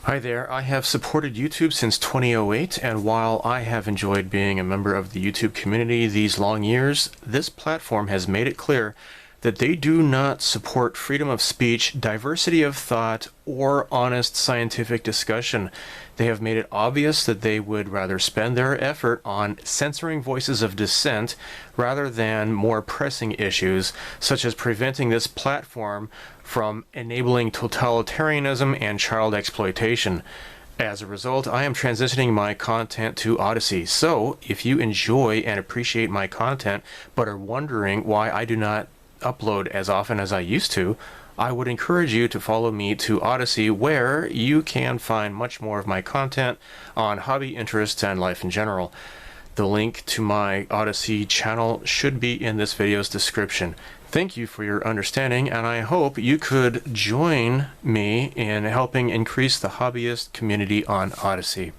Hi there, I have supported YouTube since 2008, and while I have enjoyed being a member of the YouTube community these long years, this platform has made it clear that they do not support freedom of speech, diversity of thought, or honest scientific discussion. They have made it obvious that they would rather spend their effort on censoring voices of dissent rather than more pressing issues, such as preventing this platform from enabling totalitarianism and child exploitation. As a result, I am transitioning my content to Odysee. So, if you enjoy and appreciate my content, but are wondering why I do not upload as often as I used to, I would encourage you to follow me to Odysee, where you can find much more of my content on hobby interests and life in general. The link to my Odysee channel should be in this video's description. Thank you for your understanding, and I hope you could join me in helping increase the hobbyist community on Odysee.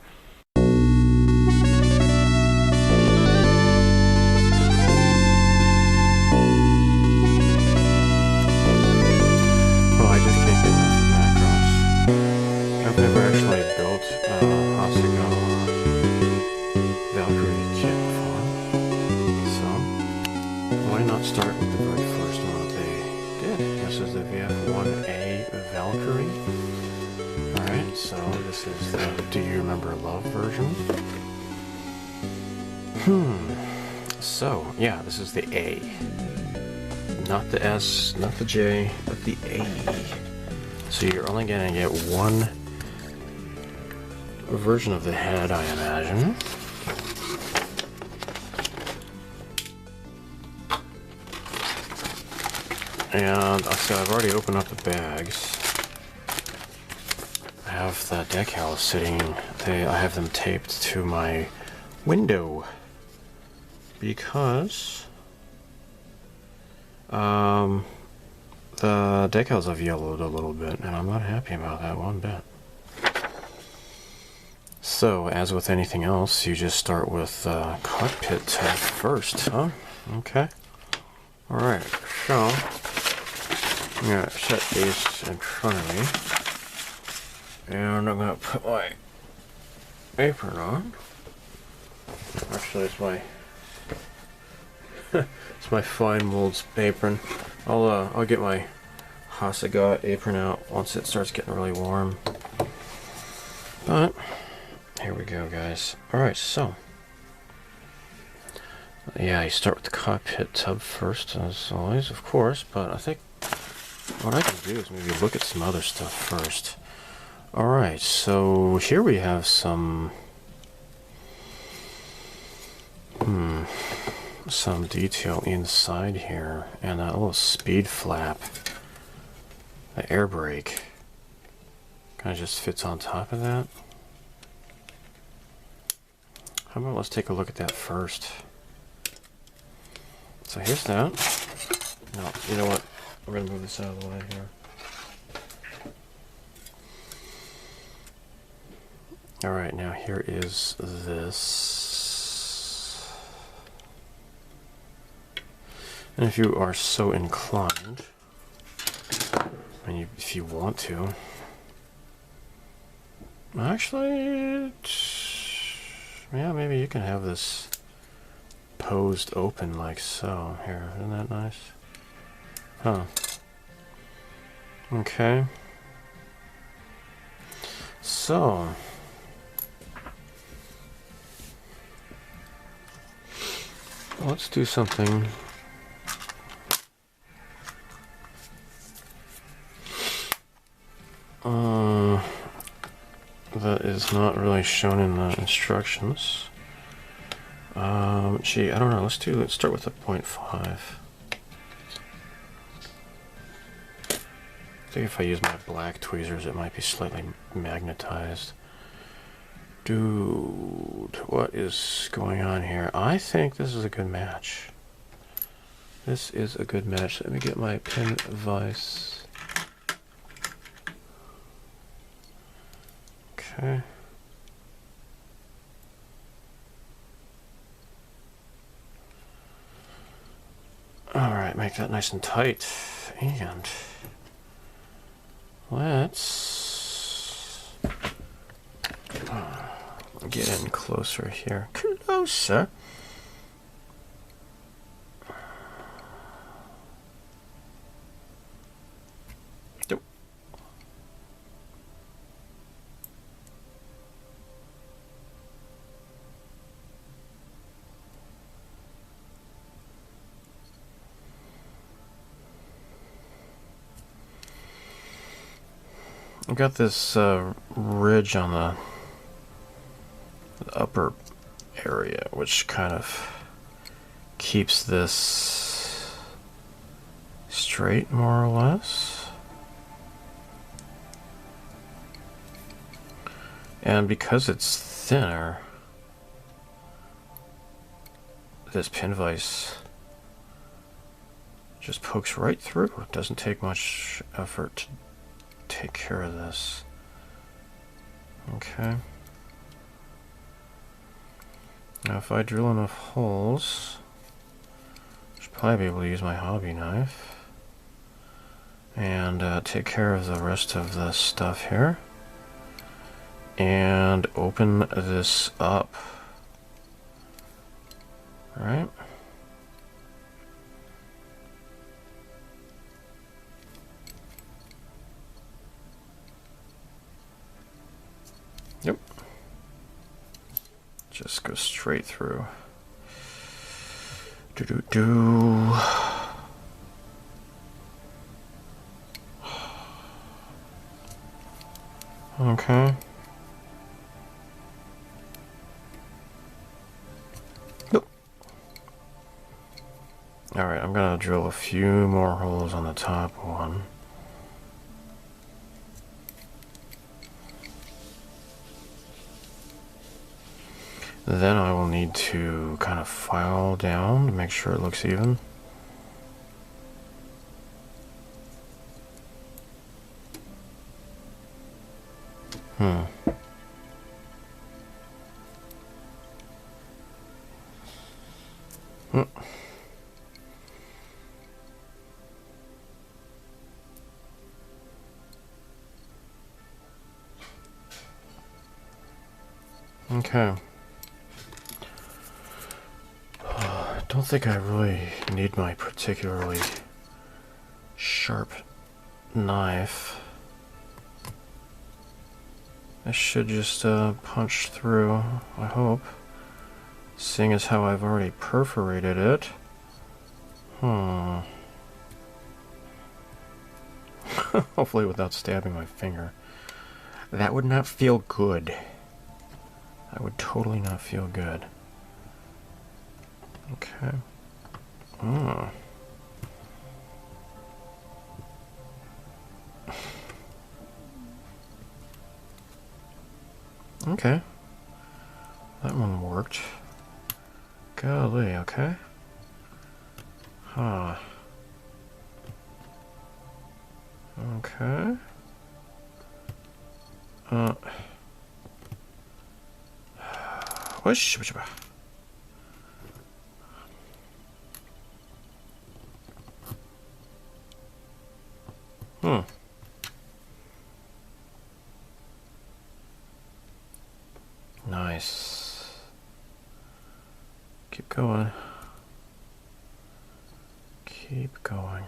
I've never actually built a Hasegawa Valkyrie kit before, so why not start with the very first one that they did? This is the VF-1A Valkyrie. Alright, so this is the Do You Remember Love version. So, yeah, this is the A. Not the S, not the J, but the A. So you're only going to get one version of the head, I imagine. And so I've already opened up the bags. I have the decals sitting, I have them taped to my window because the decals have yellowed a little bit, and I'm not happy about that one bit. So, as with anything else, you just start with Cockpit Tub first, huh? Okay. Alright, so I'm going to set these in front of me, and I'm going to put my apron on. Actually, it's my it's my fine molds apron. I'll get my Hasegawa apron out once it starts getting really warm. But here we go, guys. Alright, so yeah, you start with the Cockpit Tub first, as always, of course, but I think what I can do is maybe look at some other stuff first. Alright, so here we have some detail inside here, and that little speed flap, the air brake, kind of just fits on top of that. How about let's take a look at that first. So here's that. No, you know what? We're going to move this out of the way here. Alright, now here is this. And if you are so inclined, and if you want to, actually, yeah, maybe you can have this posed open like so. Here, isn't that nice? Huh. Okay. So, let's do something that is not really shown in the instructions. Gee, I don't know. Let's start with a 0.5. I think if I use my black tweezers, it might be slightly magnetized. Dude, what is going on here? I think this is a good match. This is a good match. Let me get my pin vise. Okay. Alright, make that nice and tight. And let's get in closer here. Closer. Nope. I got this ridge on the upper area, which kind of keeps this straight, more or less. And because it's thinner, this pin vise just pokes right through. It doesn't take much effort to take care of this. Okay. Now if I drill enough holes, I should probably be able to use my hobby knife and take care of the rest of the stuff here and open this up. All right. Yep. Just go straight through. Do. Okay. Nope. Alright, I'm gonna drill a few more holes on the top one. Then I will need to kind of file down to make sure it looks even. Hmm. Okay. I don't think I really need my particularly sharp knife. I should just punch through, I hope, seeing as how I've already perforated it. Hopefully without stabbing my finger. That would not feel good. That would totally not feel good. Okay. Okay. That one worked. Golly, okay. Huh. Okay. Whoosh. Nice. Keep going. Keep going.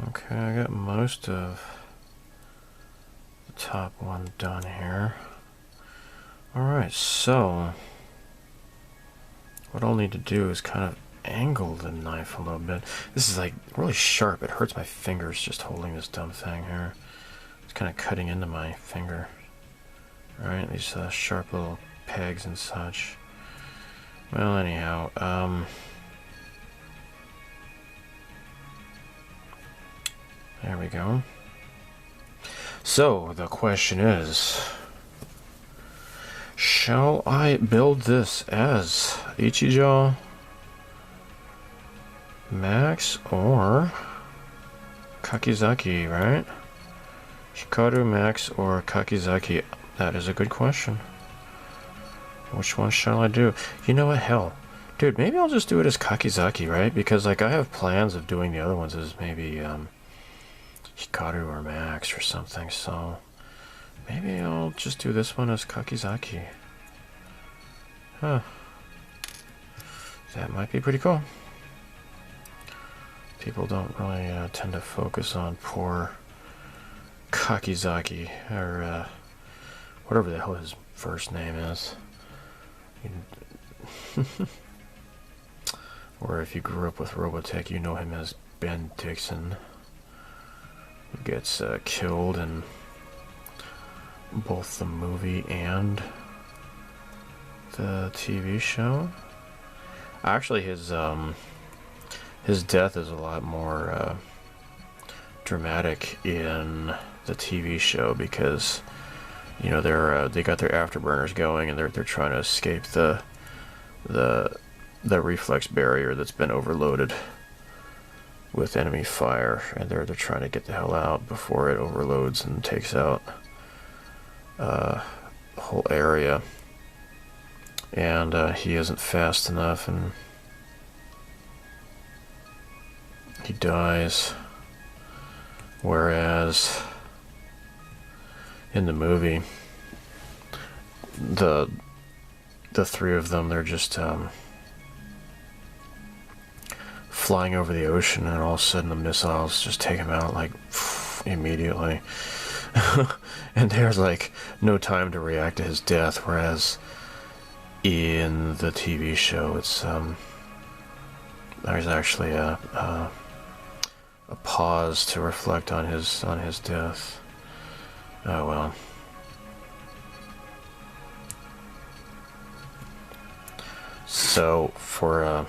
Okay, I got most of the top one done here. Alright, so what I'll need to do is kind of angle the knife a little bit. This is like really sharp. It hurts my fingers just holding this dumb thing here. It's kind of cutting into my finger. Alright, these sharp little pegs and such. Well, anyhow, there we go. So, the question is, shall I build this as Ichijo, Max, or Kakizaki, right? Hikaru, Max, or Kakizaki? That is a good question. Which one shall I do? You know what? Hell, Dude, maybe I'll just do it as Kakizaki, right? Because, like, I have plans of doing the other ones as maybe, Hikaru or Max or something, so maybe I'll just do this one as Kakizaki. Huh. That might be pretty cool. People don't really tend to focus on poor Kakizaki, or whatever the hell his first name is. Or if you grew up with Robotech, you know him as Ben Dixon, who gets killed in both the movie and the TV show. Actually, his death is a lot more dramatic in the TV show because, you know, they got their afterburners going and they're trying to escape the reflex barrier that's been overloaded with enemy fire, and they're trying to get the hell out before it overloads and takes out the whole area. And he isn't fast enough, and he dies. Whereas in the movie, the three of them, they're just flying over the ocean, and all of a sudden the missiles just take him out like immediately. And there's like no time to react to his death, whereas in the TV show it's there's actually a pause to reflect on his death. Oh well. So for a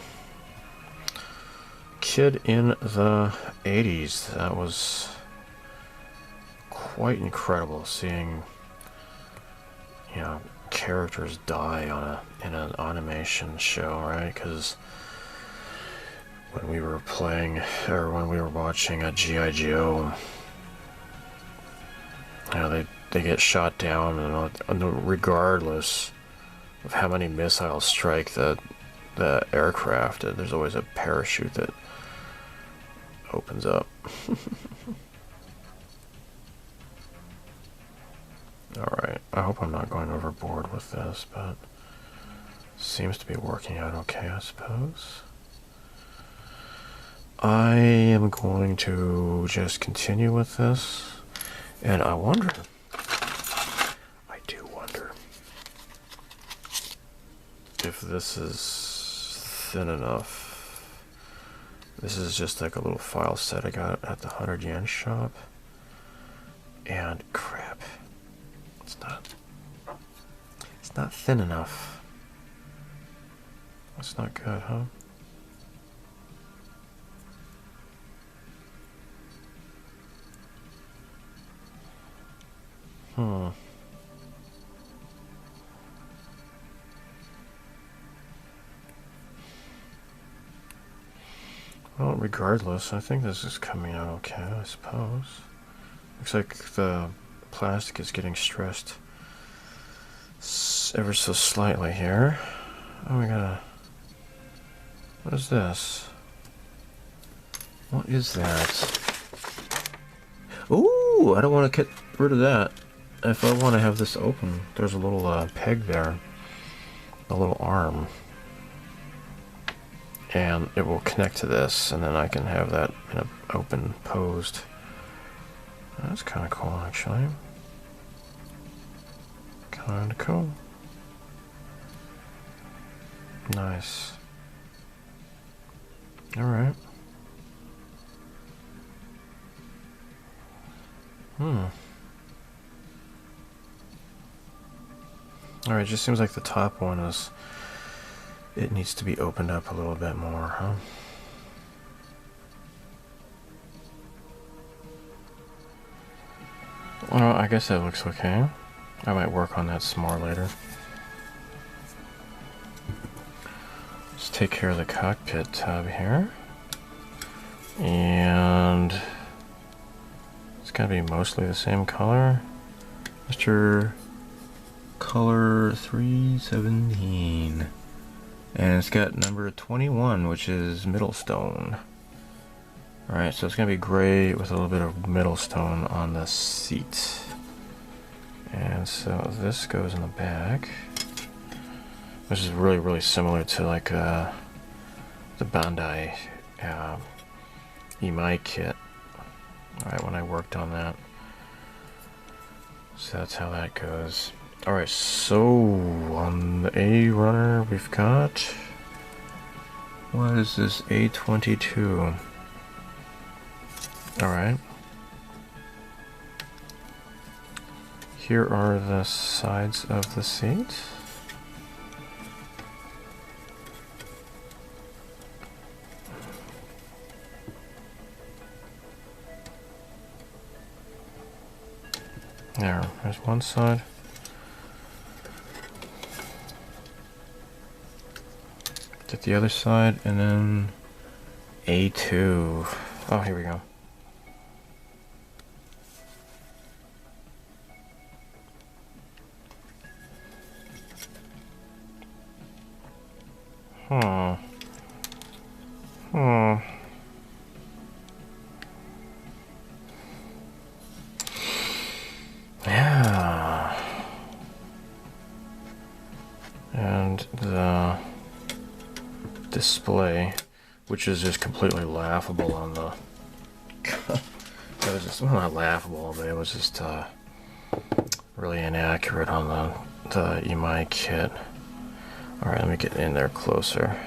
kid in the 80s, that was quite incredible seeing, you know, characters die in an animation show, right? Because when we were playing, or when we were watching a G.I. Joe, you know, they get shot down, and regardless of how many missiles strike the aircraft, there's always a parachute that opens up. Alright, I hope I'm not going overboard with this, but seems to be working out okay, I suppose. I am going to just continue with this, and I do wonder if this is thin enough. This is just like a little file set I got at the 100 yen shop, and crap, it's not thin enough. That's not good, huh? Well, regardless, I think this is coming out okay, I suppose. Looks like the plastic is getting stressed ever so slightly here. Oh, we gotta... What is this? What is that? Ooh, I don't want to get rid of that. If I want to have this open, there's a little peg there. A little arm. And it will connect to this, and then I can have that in an open posed. That's kind of cool, actually. Kind of cool. Nice. Alright. Alright, just seems like the top one is... It needs to be opened up a little bit more, huh? Well, I guess that looks okay. I might work on that some more later. Let's take care of the cockpit tub here. And it's gonna be mostly the same color. Mr. Color 317. And it's got number 21, which is Middlestone. Alright, so it's going to be gray with a little bit of Middlestone on the seat. And so this goes in the back. This is really, really similar to like the Bandai Imai kit. Alright, when I worked on that. So that's how that goes. Alright, so on the A runner we've got, what is this, A22? Alright. Here are the sides of the seat. There's one side. Get the other side, and then A2. Oh, here we go. Huh. Hmm. Yeah. And the display, which is just completely laughable on the it was just, well, not laughable, but it was just really inaccurate on the Imai kit. Alright, let me get in there closer.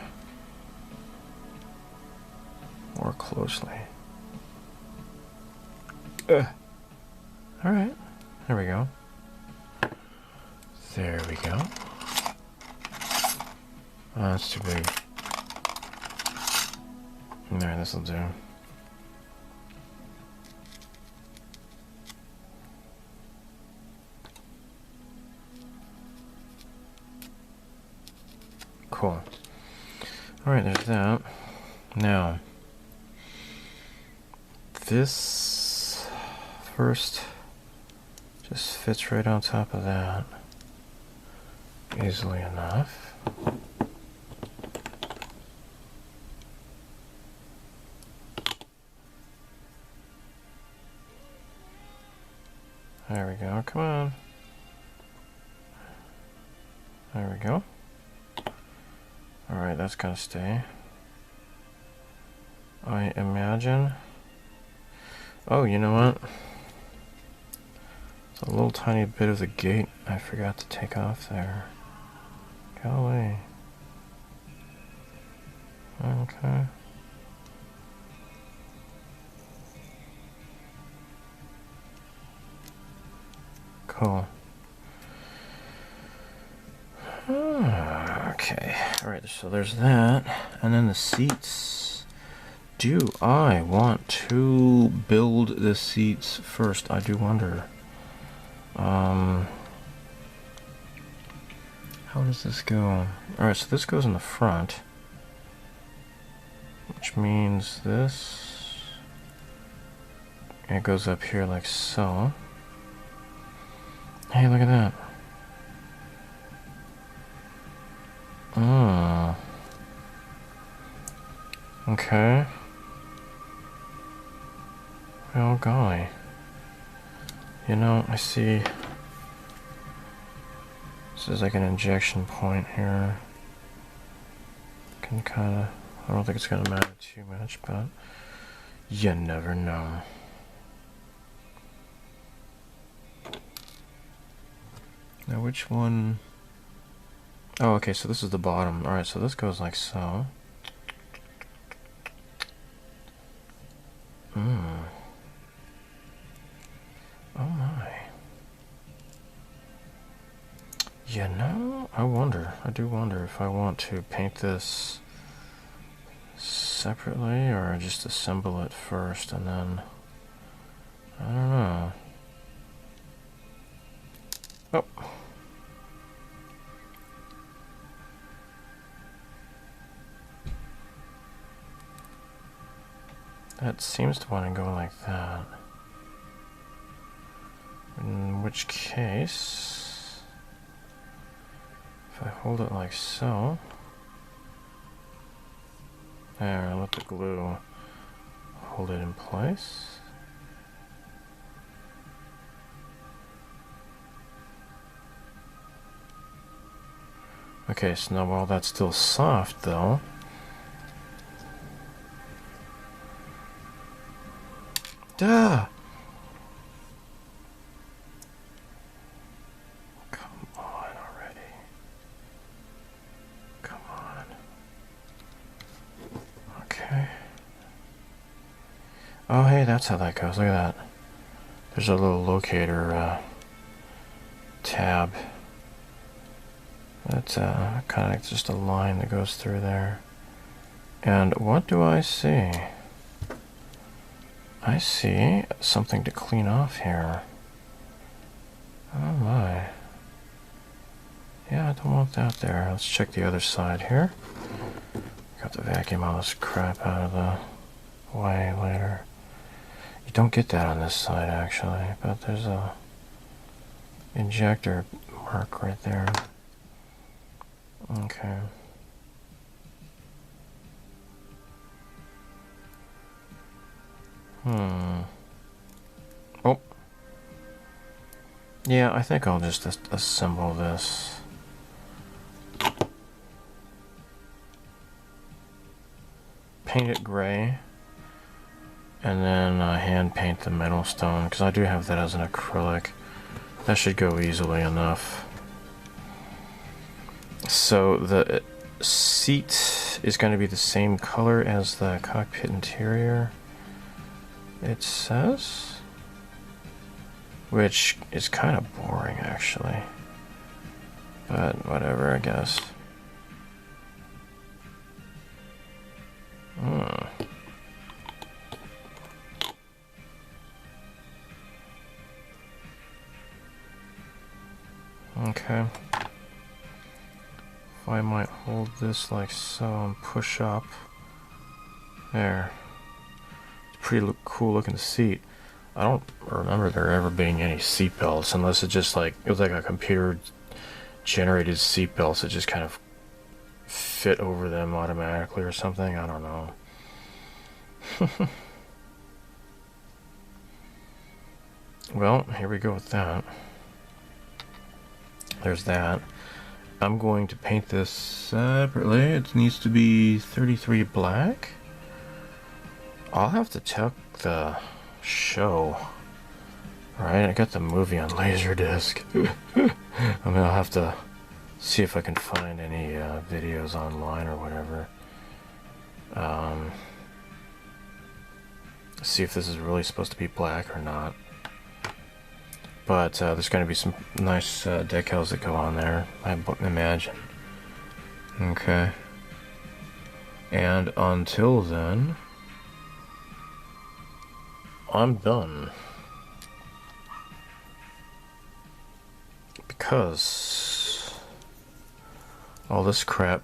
More closely. Alright, there we go. There we go. Oh, that's too big. Alright, this'll do. Cool. Alright, there's that. Now, this first just fits right on top of that easily enough. There we go, come on. There we go. Alright, that's gonna stay. I imagine. Oh, you know what? It's a little tiny bit of the gate I forgot to take off there. Golly. Okay. Cool. Okay, alright, so there's that. And then the seats. Do I want to build the seats first? I do wonder. How does this go? Alright, so this goes in the front, which means this, it goes up here like so. Hey, look at that. Oh. Okay. Oh golly. You know, I see. This is like an injection point here. Can kinda, I don't think it's gonna matter too much, but you never know. Now which one? Oh, okay, so this is the bottom. Alright, so this goes like so. Oh my. You know, I do wonder if I want to paint this separately or just assemble it first and then, I don't know. Oh. That seems to want to go like that. In which case, if I hold it like so, There, let the glue hold it in place. Okay, so now while that's still soft though, duh! Come on already. Come on. Okay. Oh hey, that's how that goes. Look at that. There's a little locator tab. That's kind of just a line that goes through there. And what do I see? I see something to clean off here. Oh my. Yeah, I don't want that there. Let's check the other side here. Got to vacuum all this crap out of the way later. You don't get that on this side actually, but there's a injector mark right there. Okay. Oh. Yeah, I think I'll just assemble this. Paint it gray. And then hand paint the metal stone, because I do have that as an acrylic. That should go easily enough. So the seat is going to be the same color as the cockpit interior, it says, which is kind of boring actually, but whatever, I guess. Okay. I might hold this like so and push up. There. It's a pretty cool looking seat. I don't remember there ever being any seat belts, unless it just like, it was like a computer generated seat belts that just kind of fit over them automatically or something. I don't know. Well, here we go with that. There's that. I'm going to paint this separately. It needs to be 33 black. I'll have to check the show. Right, I got the movie on Laserdisc. I mean, I'll have to see if I can find any videos online or whatever. See if this is really supposed to be black or not. But there's going to be some nice decals that go on there, I imagine. Okay. And until then, I'm done. Because all this crap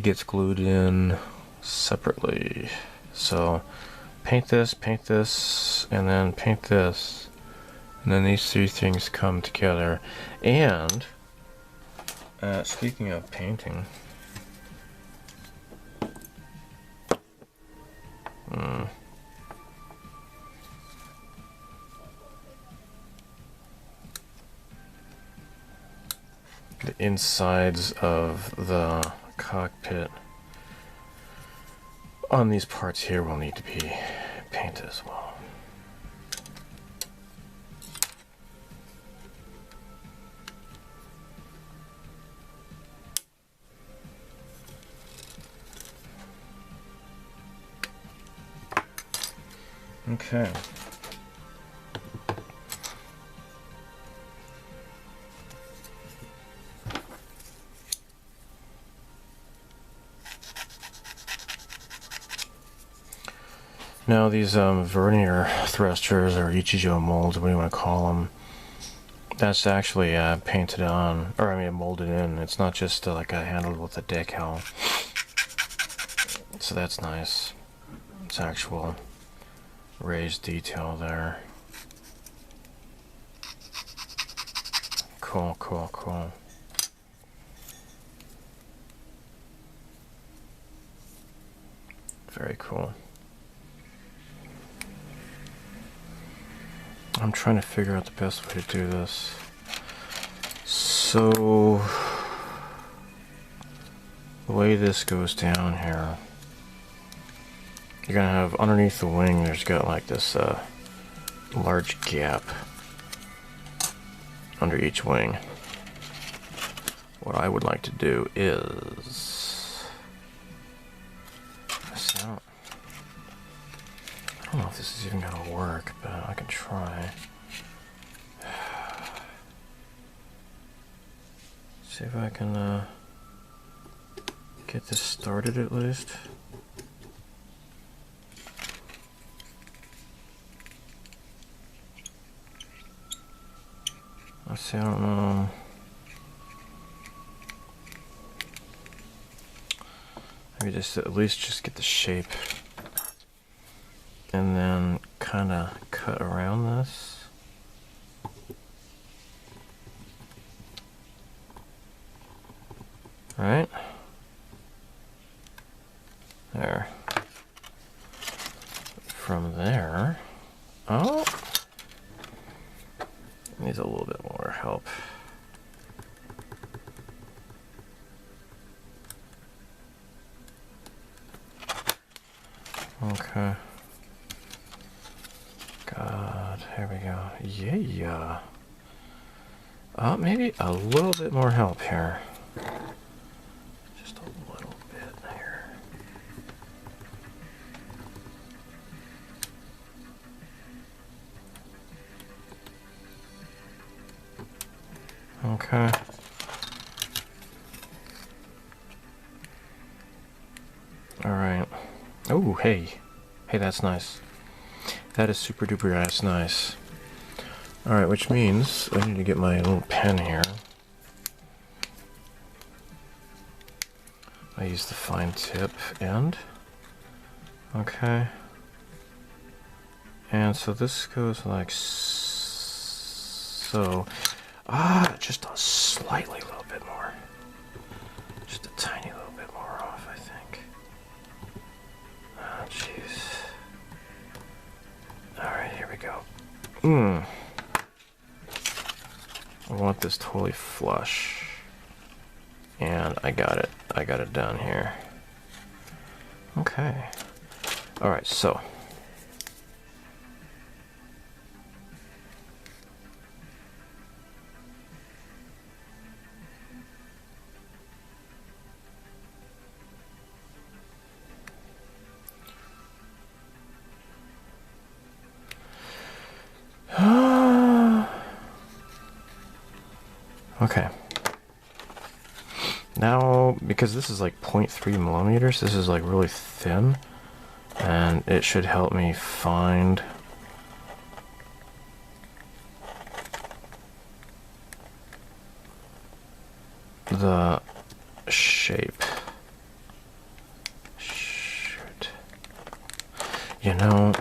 gets glued in separately. So paint this, and then paint this. And then these three things come together. And speaking of painting, the insides of the cockpit on these parts here will need to be painted as well. Okay. Now these vernier thrusters or Ichijo molds, what do you want to call them? That's actually painted on, or I mean molded in. It's not just like a handled with a decal. So that's nice. It's actual raised detail there. Cool, cool, cool. Very cool. I'm trying to figure out the best way to do this. So, the way this goes down here, you're gonna have underneath the wing, there's got like this large gap under each wing. What I would like to do is, I don't know if this is even gonna work, but I can try. See if I can get this started at least. Let's see, I don't know. Maybe just at least just get the shape. And then kind of cut around this. Right? There. From there, oh, needs a little bit more help. Okay. God, here we go. Yeah. Maybe a little bit more help here. Just a little bit here. Okay. All right. Oh, hey. Hey, that's nice. That is super duper ass nice. Alright, which means I need to get my little pen here. I use the fine tip end. Okay. And so this goes like so. Just a slightly little bit more. Just a tiny little bit more off, I think. Oh, jeez. Alright, here we go. I want this totally flush. And I got it. I got it down here. Okay. Alright, so. Okay. Now, because this is like 0.3 millimeters, this is like really thin, and it should help me find the shape. Shoot. You know,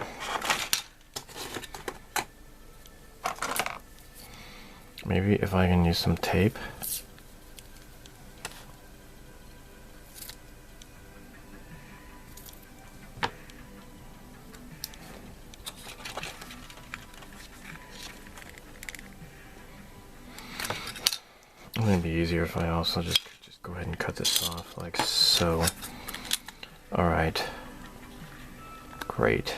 maybe if I can use some tape. It would be easier if I also just go ahead and cut this off like so. All right. Great.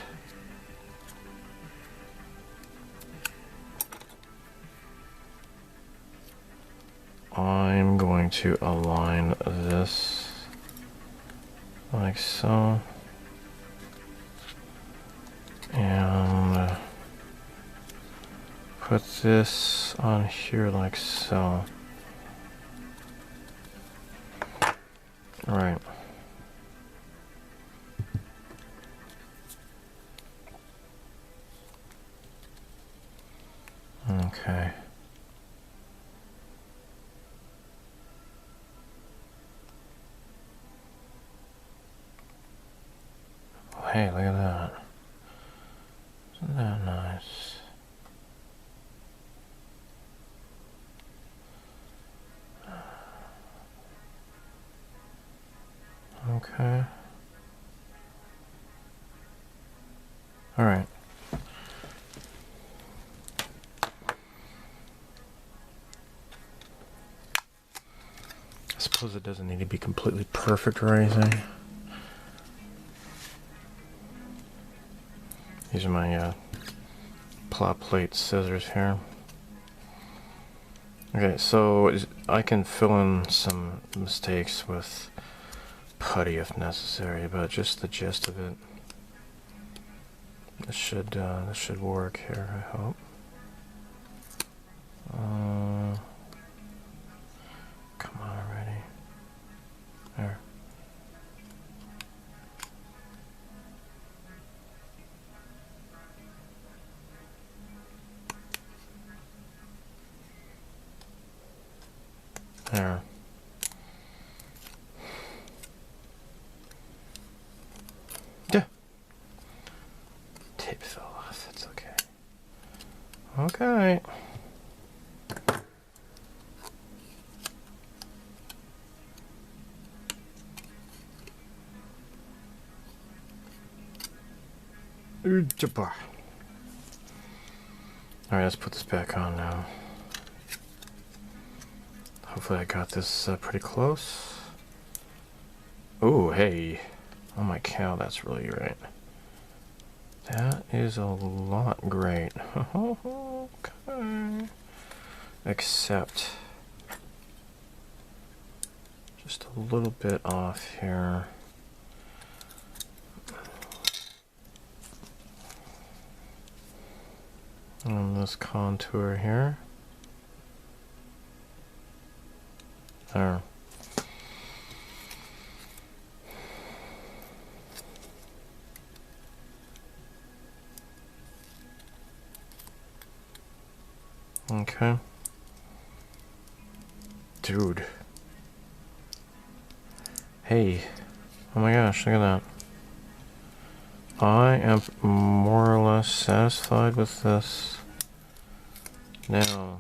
I'm going to align this like so, and put this on here like so. All right. Okay. Hey, look at that. Isn't that nice? Okay. All right. I suppose it doesn't need to be completely perfect or anything. These are my plot plate scissors here. Okay, so I can fill in some mistakes with putty if necessary, but just the gist of it. This should work here, I hope. Come on already. There. There. Yeah. Tape fell off. That's okay. Okay. Alright, let's put this back on now. Hopefully I got this pretty close. Oh, hey. Oh my cow, that's really great. That is a lot great. Okay. Except just a little bit off here. On this contour here. There. Okay. Dude. Hey. Oh my gosh, look at that. I am more or less satisfied with this. Now,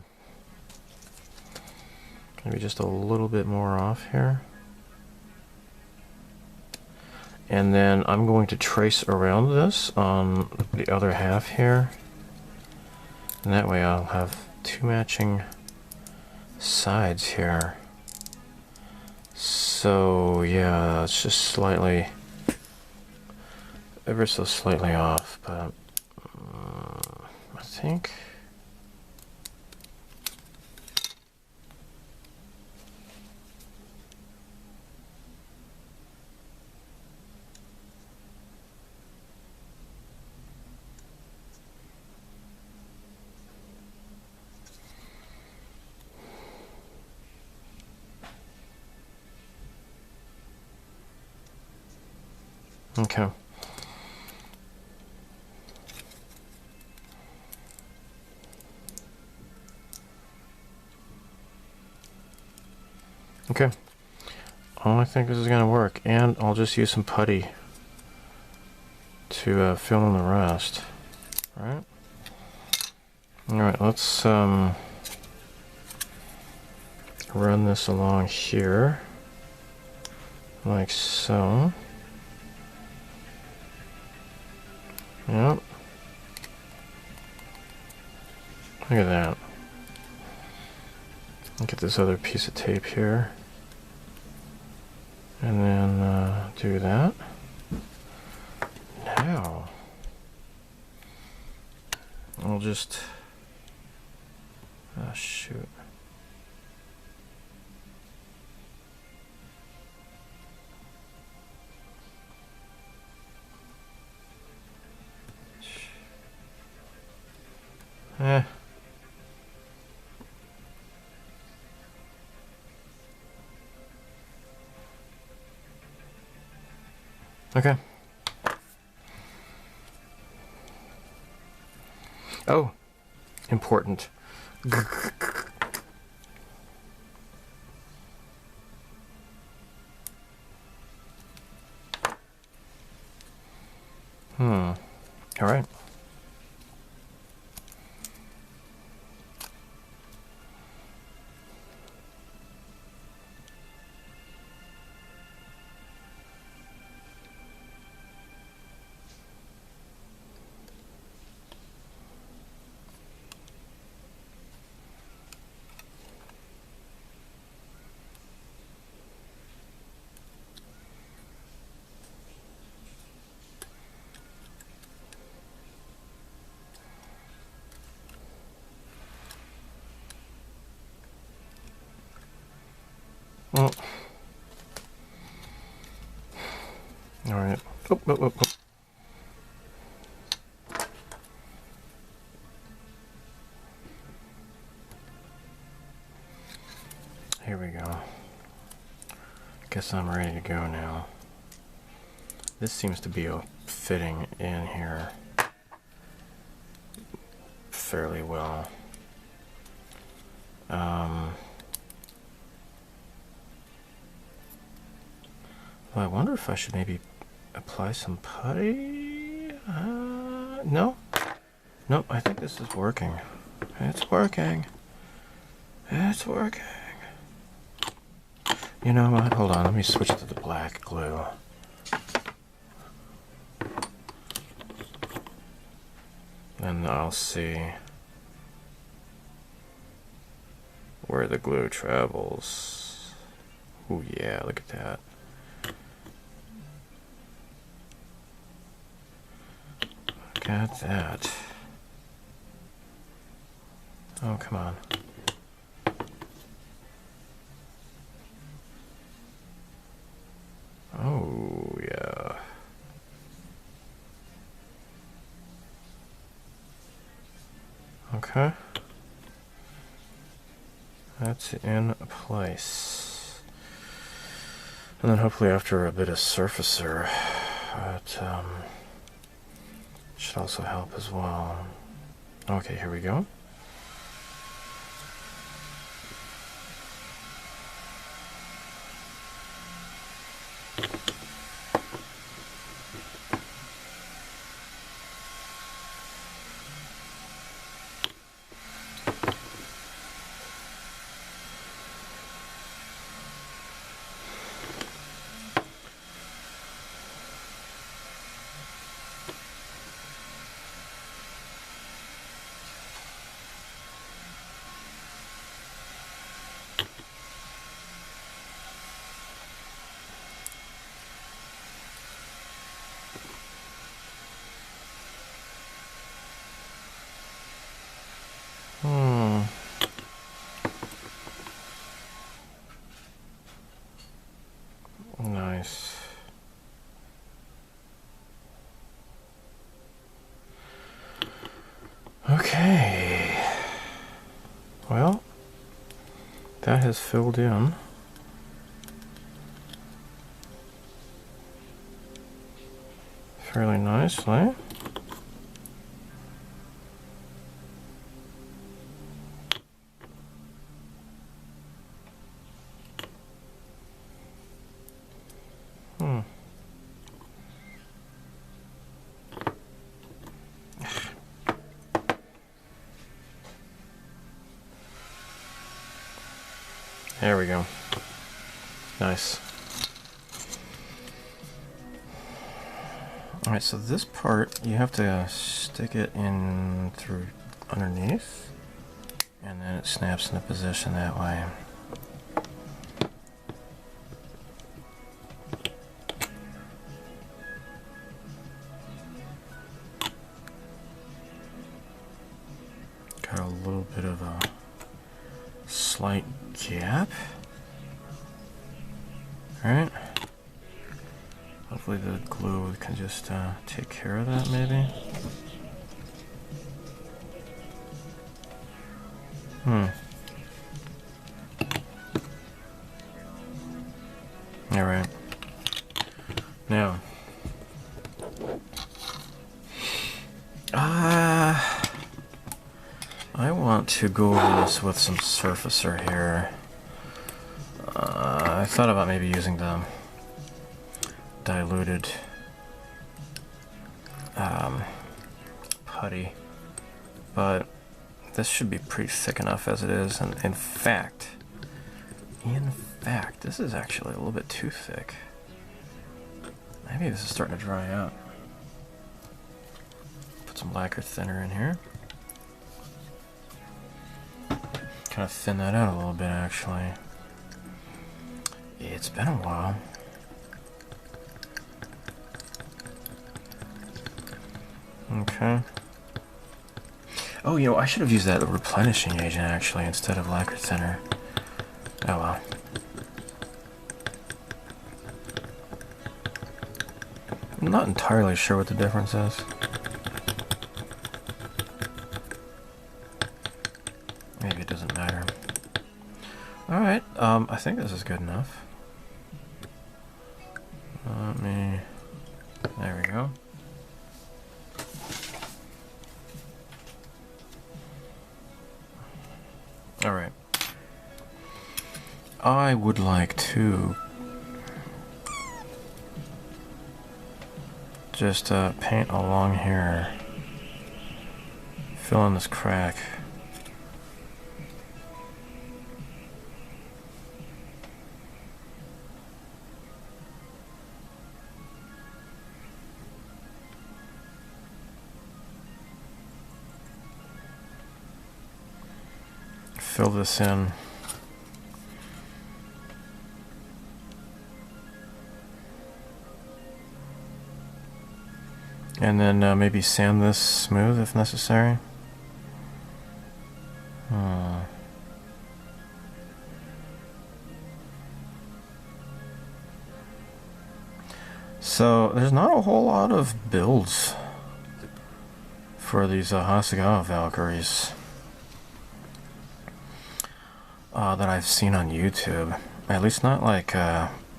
maybe just a little bit more off here. And then I'm going to trace around this on the other half here. And that way I'll have two matching sides here. So yeah, it's just slightly, ever so slightly off, but I think. Okay. Okay. I think this is going to work, and I'll just use some putty to fill in the rest. All right. All right. Let's run this along here, like so. Yep. Look at that. Look at this other piece of tape here. And then do that. Now, I'll just, oh shoot. Okay. Oh, important. All right. All right. Oh, oh, oh, oh. Here we go. Guess I'm ready to go now. This seems to be fitting in here fairly well. Well, I wonder if I should maybe apply some putty. No. Nope, I think this is working. It's working. It's working. You know what? Hold on, let me switch to the black glue. And I'll see where the glue travels. Oh yeah, look at that. Look at that. Oh, come on. Oh, yeah. Okay. That's in place. And then hopefully after a bit of surfacer, it should also help as well. Okay, here we go. Nice. Okay. Well, that has filled in. Fairly nicely. There we go. Nice. Alright, so this part, you have to stick it in through underneath, and then it snaps into position that way. Got a little bit of a slight gap. Alright. Hopefully the glue can just take care of that, maybe. Alright. Now. I want to go over this with some surfacer here. I thought about maybe using the diluted putty, but this should be pretty thick enough as it is, and in fact, this is actually a little bit too thick. Maybe this is starting to dry out. Put some lacquer thinner in here. Kind of thin that out a little bit, actually. It's been a while. Okay. Oh, you know, I should have used that replenishing agent, actually, instead of lacquer thinner. Oh well. I'm not entirely sure what the difference is. Maybe it doesn't matter. Alright, I think this is good enough. There we go. Alright. I would like to just paint along here, fill in this crack. Fill this in. And then maybe sand this smooth if necessary. So there's not a whole lot of builds for these Hasegawa Valkyries that I've seen on YouTube. At least not like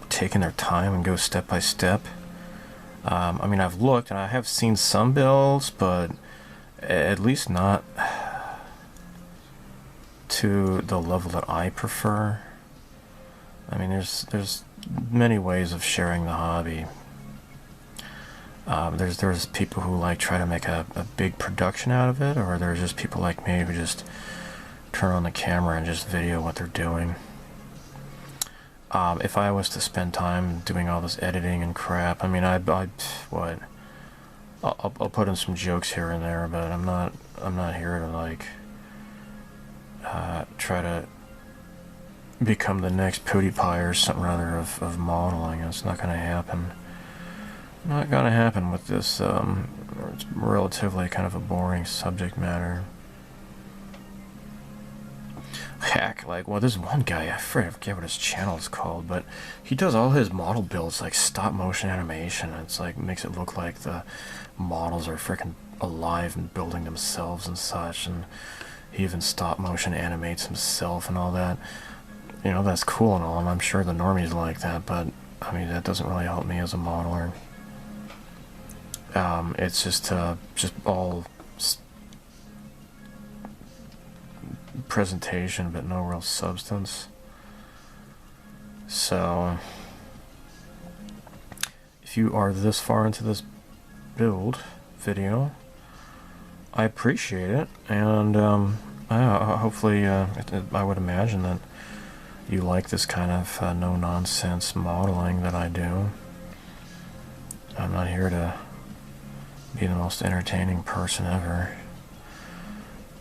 taking their time and go step by step. I mean, I've looked and I have seen some builds, but at least not to the level that I prefer. I mean, there's many ways of sharing the hobby. There's people who like try to make a big production out of it, or there's just people like me who just turn on the camera and just video what they're doing. If I was to spend time doing all this editing and crap, I mean, I'll put in some jokes here and there, but I'm not here to like try to become the next PewDiePie or something or other of modeling. It's not gonna happen. Not gonna happen with this. It's relatively kind of a boring subject matter. Heck, like, well, there's one guy, I forget what his channel is called, but he does all his model builds like stop motion animation. It's like, makes it look like the models are freaking alive and building themselves and such, and he even stop motion animates himself and all that. You know, that's cool and all, and I'm sure the normies like that, but I mean, that doesn't really help me as a modeler. It's just all presentation, but no real substance. So, if you are this far into this build video, I appreciate it, and hopefully, I would imagine that you like this kind of no-nonsense modeling that I do. I'm not here to be the most entertaining person ever,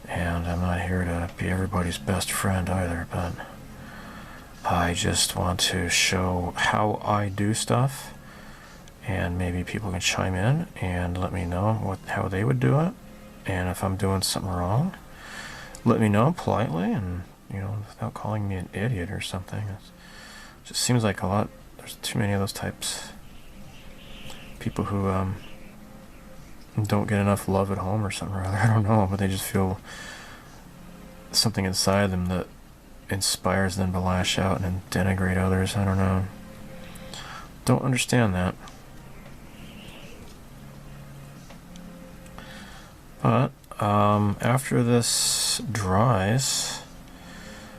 and I'm not here to be everybody's best friend either, but I just want to show how I do stuff, and maybe people can chime in and let me know how they would do it, and if I'm doing something wrong, let me know politely, and you know, without calling me an idiot or something. It just seems like there's too many of those types. People who don't get enough love at home or something or other. I don't know, but they just feel something inside them that inspires them to lash out and denigrate others. I don't know. Don't understand that. But after this dries,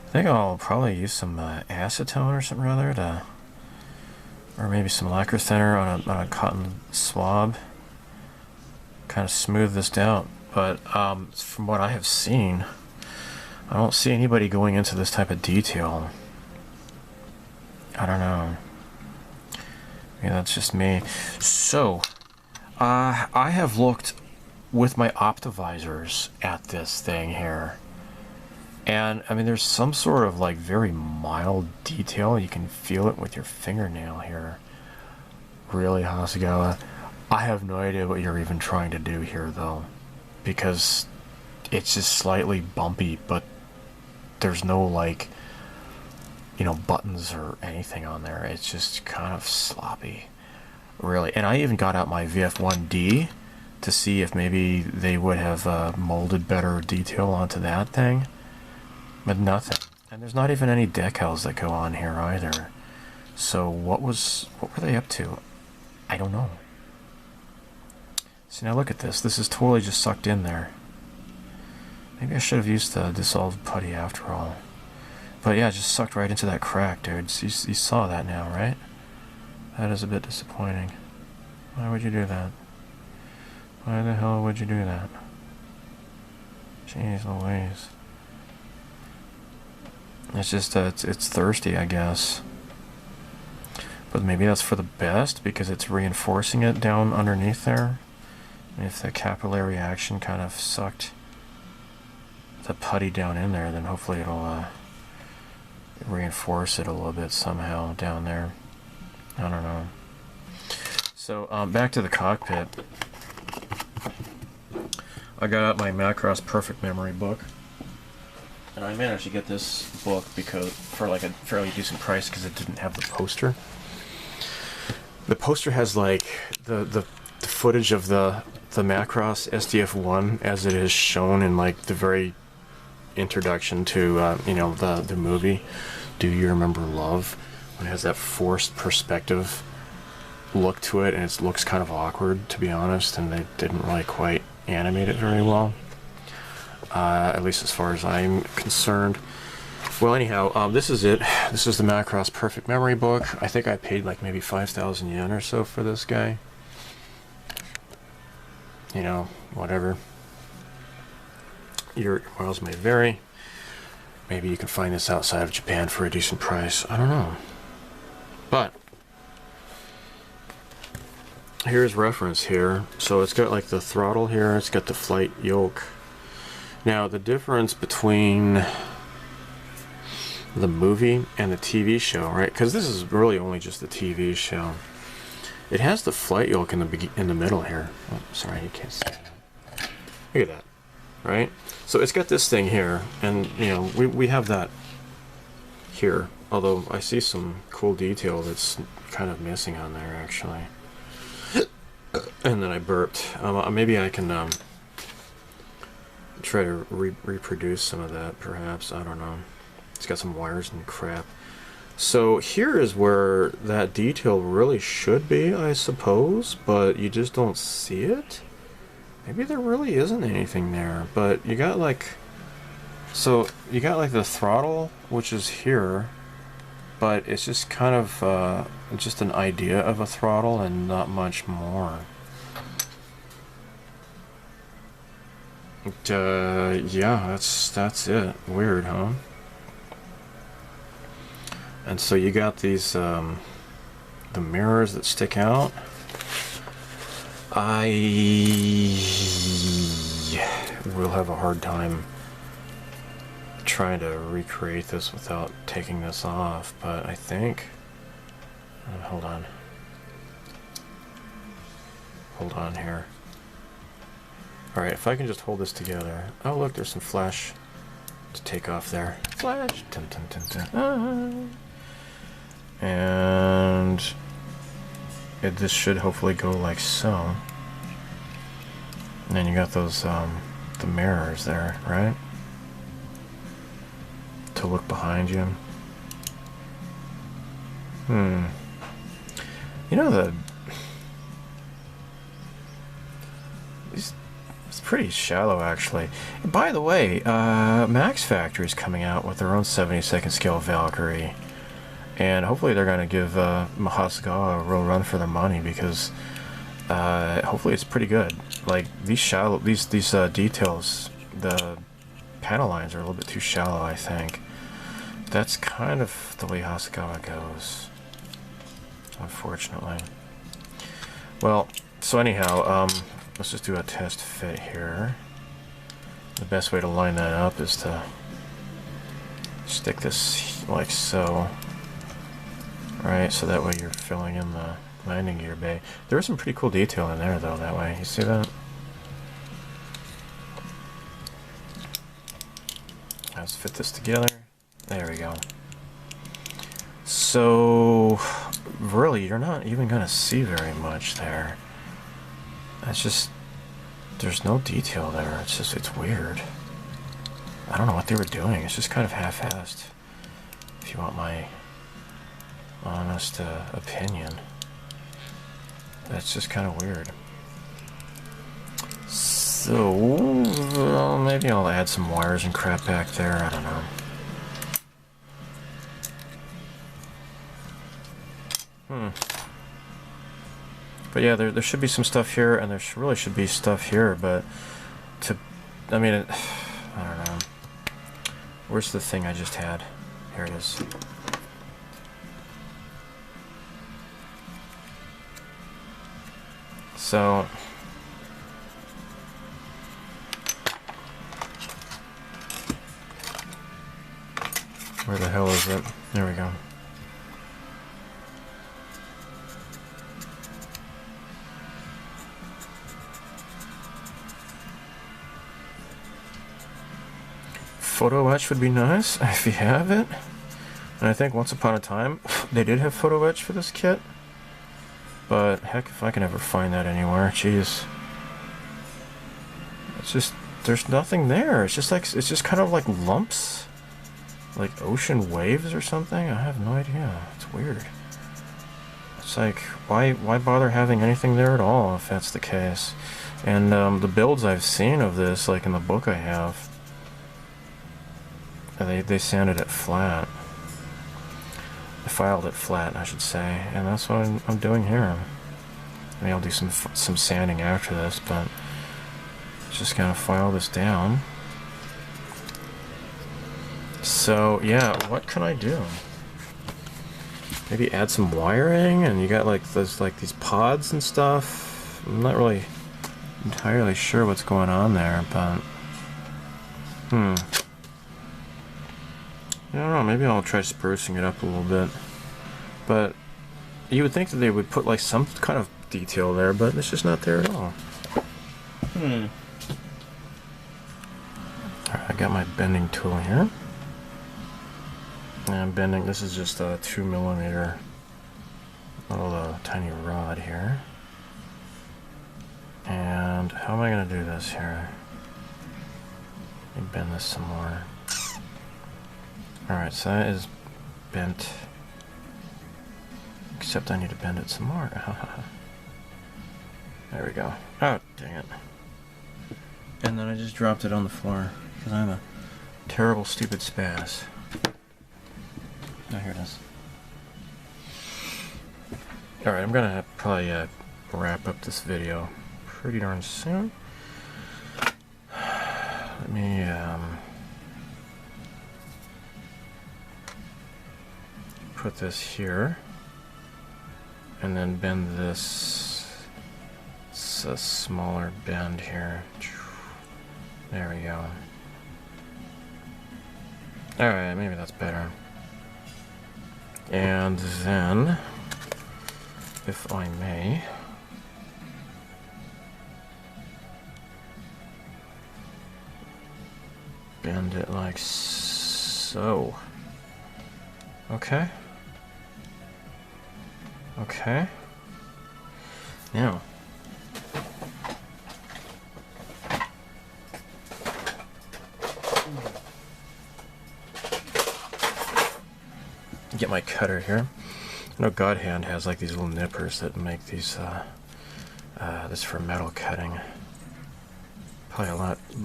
I think I'll probably use some acetone or something or other or maybe some lacquer thinner on a cotton swab, kind of smooth this out. But from what I have seen, I don't see anybody going into this type of detail. I don't know. Maybe that's just me. So, I have looked with my optivisors at this thing here. And, I mean, there's some sort of, like, very mild detail. You can feel it with your fingernail here. Really, Hasegawa? I have no idea what you're even trying to do here, though. Because it's just slightly bumpy, but there's no, like, you know, buttons or anything on there. It's just kind of sloppy. really. And I even got out my VF-1D to see if maybe they would have molded better detail onto that thing. But nothing. And there's not even any decals that go on here either. So what were they up to? I don't know. See, now look at this. This is totally just sucked in there. Maybe I should have used the dissolved putty after all. But yeah, it just sucked right into that crack, dude. You saw that now, right? That is a bit disappointing. Why would you do that? Why the hell would you do that? Jeez Louise. It's just it's thirsty, I guess. But maybe that's for the best because it's reinforcing it down underneath there. And if the capillary action kind of sucked the putty down in there, then hopefully it'll reinforce it a little bit somehow down there. I don't know. So back to the cockpit. I got out my Macross Perfect Memory book, and I managed to get this book for like a fairly decent price because it didn't have the poster. The poster has like the footage of the Macross SDF-1 as it is shown in like the very introduction to you know, the movie Do You Remember Love, when it has that forced perspective look to it, and it looks kind of awkward, to be honest, and they didn't really quite animate it very well, at least as far as I'm concerned. Well, anyhow, this is it. This is the Macross Perfect Memory book. I think I paid like maybe 5,000 yen or so for this guy. You know, whatever. Your miles may vary. Maybe you can find this outside of Japan for a decent price. I don't know. But here's reference here. So it's got like the throttle here. It's got the flight yoke. Now the difference between the movie and the TV show, right? Because this is really only just the TV show. It has the flight yoke in the middle here. Oh, sorry, you can't see that. Look at that, right? So it's got this thing here, and you know we have that here. Although I see some cool detail that's kind of missing on there actually. And then I burped. Maybe I can try to reproduce some of that, perhaps. I don't know. It's got some wires and crap. So here is where that detail really should be, I suppose, but you just don't see it. Maybe there really isn't anything there, but you got like, so you got like the throttle, which is here, but it's just kind of just an idea of a throttle and not much more. Yeah, that's it. Weird, huh? And so you got these the mirrors that stick out. I will have a hard time trying to recreate this without taking this off, but I think hold on here. Alright, if I can just hold this together. Oh look, there's some flash to take off there. Flash! Dun, dun, dun, dun. Ah. And this should hopefully go like so. And then you got those the mirrors there, right? To look behind you. You know, it's pretty shallow actually. And by the way, Max Factory is coming out with their own 72nd scale Valkyrie. And hopefully they're going to give Hasegawa a real run for their money, because hopefully it's pretty good. Like these details, the panel lines are a little bit too shallow, I think. That's kind of the way Hasegawa goes, unfortunately. Well, so anyhow, let's just do a test fit here. The best way to line that up is to stick this like so. Right, so that way you're filling in the landing gear bay. There is some pretty cool detail in there though, that way. You see that? Let's fit this together. There we go. So, really, you're not even going to see very much there. It's just, there's no detail there. It's just, it's weird. I don't know what they were doing. It's just kind of half-assed, if you want my honest opinion. That's just kind of weird. So, well, maybe I'll add some wires and crap back there. I don't know. But yeah, there should be some stuff here, and there really should be stuff here, but I mean, I don't know. Where's the thing I just had? Here it is. So, where the hell is it? There we go. Photo etch would be nice if you have it. And I think once upon a time they did have photo etch for this kit. But heck, if I can ever find that anywhere, jeez. It's just, there's nothing there. It's just like, it's just kind of like lumps, like ocean waves or something. I have no idea. It's weird. It's like, why bother having anything there at all if that's the case? And the builds I've seen of this, like in the book I have, they sanded it flat. I filed it flat, I should say, and that's what I'm doing here. Maybe I'll do some sanding after this, but just gonna file this down. So yeah, what can I do? Maybe add some wiring, and you got like these pods and stuff. I'm not really entirely sure what's going on there, but I don't know, maybe I'll try sprucing it up a little bit. But you would think that they would put like some kind of detail there, but it's just not there at all. Alright, I got my bending tool here. And I'm bending, this is just a 2mm little tiny rod here. And how am I going to do this here? Let me bend this some more. Alright, so that is bent. Except I need to bend it some more. There we go. Oh, dang it. And then I just dropped it on the floor, because I'm a terrible, stupid spaz. Oh, here it is. Alright, I'm gonna probably wrap up this video pretty darn soon. Let me, put this here, and then bend this. It's a smaller bend here. There we go. Alright, maybe that's better. And then, if I may, bend it like so. Okay. Okay. Now, get my cutter here. I know God Hand has like these little nippers that make these this for metal cutting. Probably a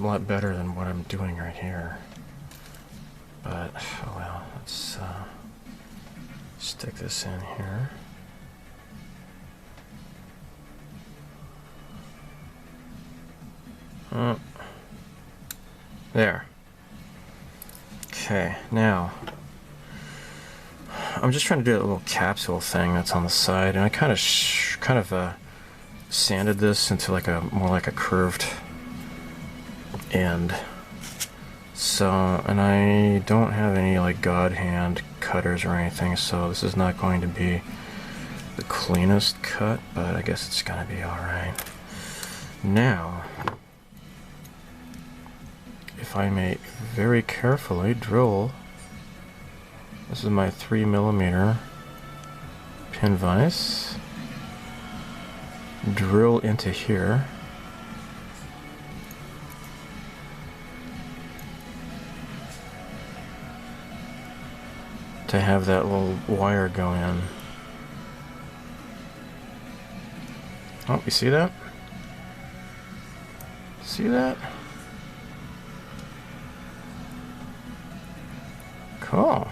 lot better than what I'm doing right here. But oh well, let's stick this in here. There. Okay, now I'm just trying to do a little capsule thing that's on the side, and I kind of sanded this into like more like a curved end. So, and I don't have any like God Hand cutters or anything, so this is not going to be the cleanest cut, but I guess it's gonna be alright. Now, if I may very carefully drill This is my 3mm pin vise. Drill into here. To have that little wire go in. Oh, you see that? See that? Cool.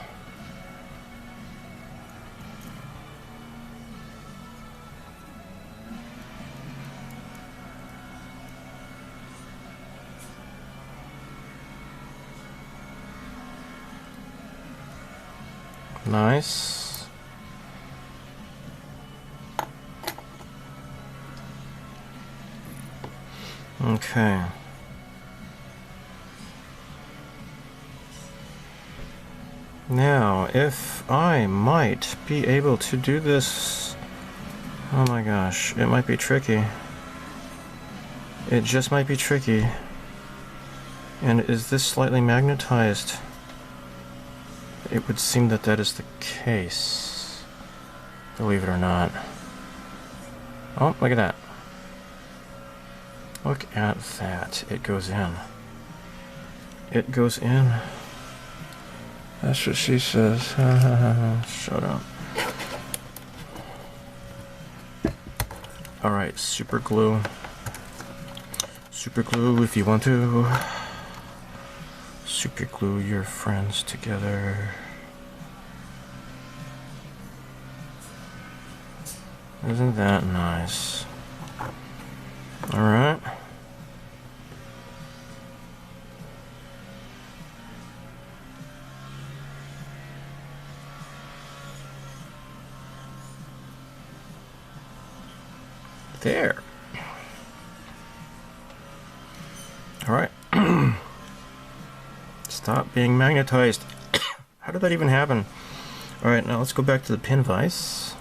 Nice. Okay. Now, if I might be able to do this... Oh my gosh, it might be tricky. It just might be tricky. And is this slightly magnetized? It would seem that that is the case. Believe it or not. Oh, look at that. Look at that. It goes in. It goes in. That's what she says. Shut up. Alright, super glue. Super glue if you want to. Super glue your friends together. Isn't that nice? Alright. There. Alright. Stop being magnetized. How did that even happen? Alright, now let's go back to the pin vise.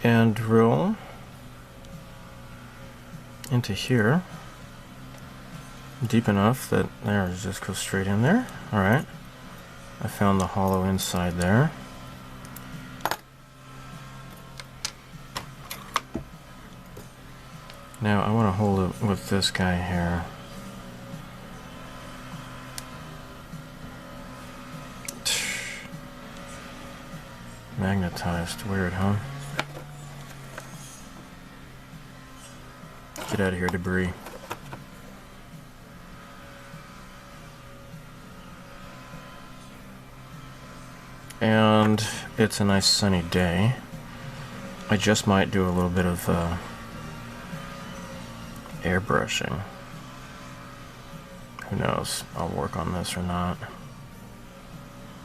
And drill into here. Deep enough that there, just go straight in there. Alright. I found the hollow inside there. Now I want to hold it with this guy here. Magnetized. Weird, huh? Get out of here, debris. And it's a nice sunny day. I just might do a little bit of airbrushing. Who knows? I'll work on this or not.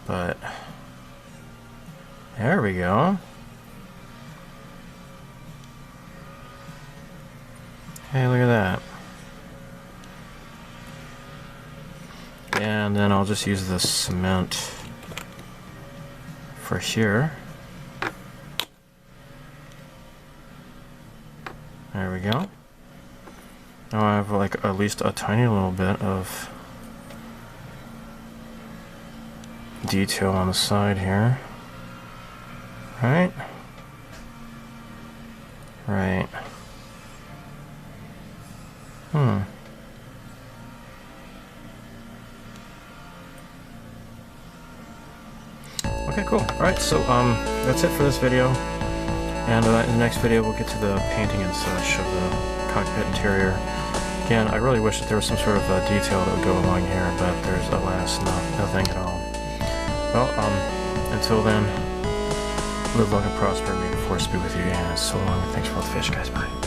But there we go. Hey, look at that. And then I'll just use the cement for here. There we go. Now I have like at least a tiny little bit of detail on the side here. Right? Right. Okay, cool. Alright, so that's it for this video. And in the next video we'll get to the painting and such of the cockpit interior. Again, I really wish that there was some sort of detail that would go along here, but there's, alas, nothing at all. Well, until then, live long and prosper, may the force be with you, and so long, and thanks for all the fish, guys, bye.